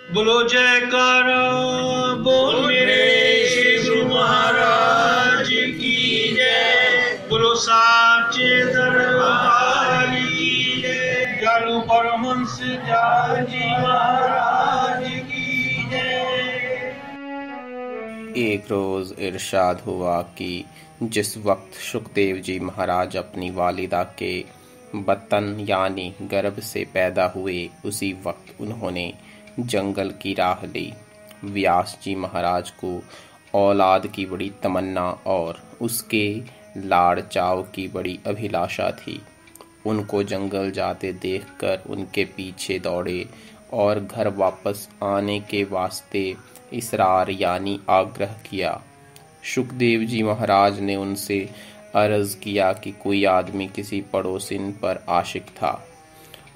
बोलो जयकारा बोल मेरे श्री गुरु महाराज की जय। बोलो साचे दरबार की जय। जालू परमहंस जाजी महाराज की जय। एक रोज इरशाद हुआ कि जिस वक्त सुखदेव जी महाराज अपनी वालिदा के बतन यानी गर्भ से पैदा हुए, उसी वक्त उन्होंने जंगल की राह ली। व्यास जी महाराज को औलाद की बड़ी तमन्ना और उसके लाड़ चाव की बड़ी अभिलाषा थी। उनको जंगल जाते देखकर उनके पीछे दौड़े और घर वापस आने के वास्ते इसरार यानी आग्रह किया। सुखदेव जी महाराज ने उनसे अर्ज किया कि कोई आदमी किसी पड़ोसिन पर आशिक था।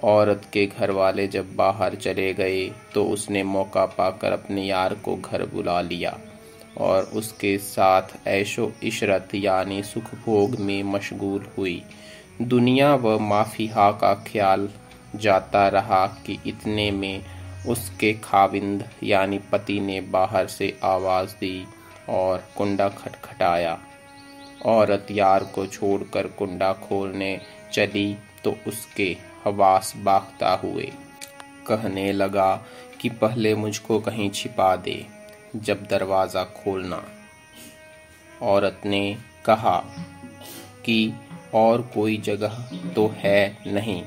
औरत के घर वाले जब बाहर चले गए तो उसने मौका पाकर अपने यार को घर बुला लिया और उसके साथ ऐशो इशरत यानी सुख भोग में मशगूल हुई। दुनिया व माफिहा का ख्याल जाता रहा कि इतने में उसके खाविंद यानी पति ने बाहर से आवाज दी और कुंडा खटखटाया। औरत यार को छोड़कर कुंडा खोलने चली तो उसके हवास बाख्ता हुए कहने लगा कि पहले मुझको कहीं छिपा दे, जब दरवाज़ा खोलना। औरत ने कहा कि और कोई जगह तो है नहीं,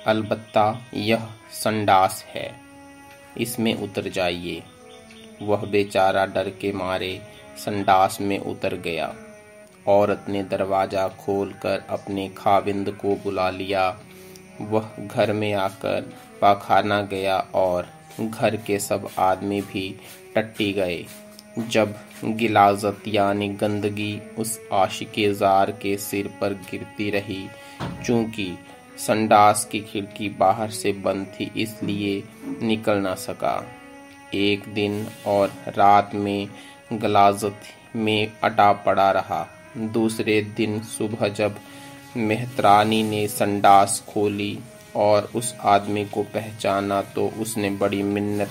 अलबत्ता यह संडास है, इसमें उतर जाइए। वह बेचारा डर के मारे संडास में उतर गया। औरत ने दरवाज़ा खोलकर अपने खाविंद को बुला लिया। वह घर में आकर पाखाना गया और घर के सब आदमी भी टट्टी गए। जब गिलाजत यानी गंदगी उस आशिके ज़ार के सिर पर गिरती रही, चूंकि संडास की खिड़की बाहर से बंद थी इसलिए निकल न सका। एक दिन और रात में गिलाजत में अटा पड़ा रहा। दूसरे दिन सुबह जब मेहतरानी ने संडास खोली और उस आदमी को पहचाना तो उसने बड़ी मिन्नत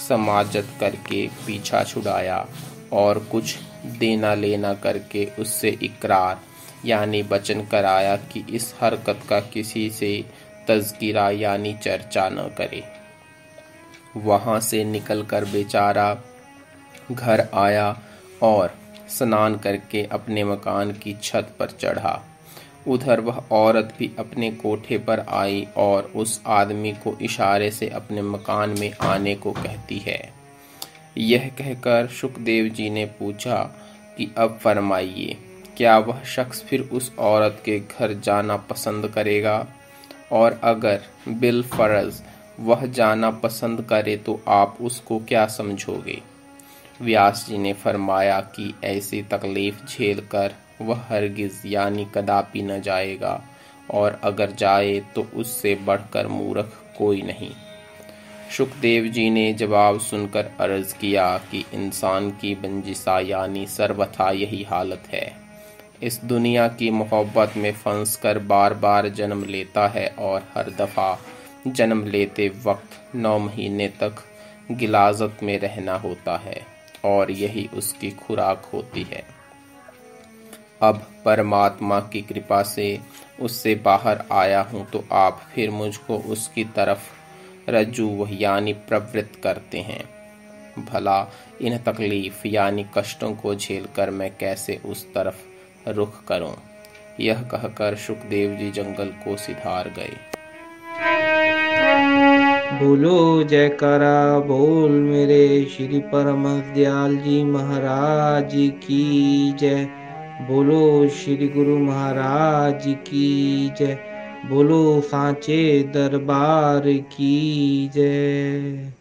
समाजत करके पीछा छुड़ाया और कुछ देना लेना करके उससे इकरार यानी वचन कराया कि इस हरकत का किसी से तज़किरा यानी चर्चा न करे। वहाँ से निकलकर बेचारा घर आया और स्नान करके अपने मकान की छत पर चढ़ा। उधर वह औरत भी अपने कोठे पर आई और उस आदमी को इशारे से अपने मकान में आने को कहती है। यह कहकर सुखदेव जी ने पूछा कि अब फरमाइए, क्या वह शख्स फिर उस औरत के घर जाना पसंद करेगा? और अगर बिल फर्ज वह जाना पसंद करे तो आप उसको क्या समझोगे? व्यास जी ने फरमाया कि ऐसी तकलीफ झेलकर वह हरगिज यानी कदापि न जाएगा, और अगर जाए तो उससे बढ़कर मूर्ख कोई नहीं। सुखदेव जी ने जवाब सुनकर अर्ज किया कि इंसान की बंजिशा यानी सर्वथा यही हालत है। इस दुनिया की मोहब्बत में फंस कर बार बार जन्म लेता है और हर दफ़ा जन्म लेते वक्त 9 महीने तक गिलाजत में रहना होता है और यही उसकी खुराक होती है। अब परमात्मा की कृपा से उससे बाहर आया हूँ तो आप फिर मुझको उसकी तरफ रज्जू यानी प्रवृत्त करते हैं। भला इन तकलीफ यानी कष्टों को झेलकर मैं कैसे उस तरफ रुख करूं? यह कहकर सुखदेव जी जंगल को सिधार गए। बोलो जयकारा बोल मेरे श्री परमहंस दयाल जी महाराज की जय। बोलो श्री गुरु महाराज की जय। बोलो सांचे दरबार की जय।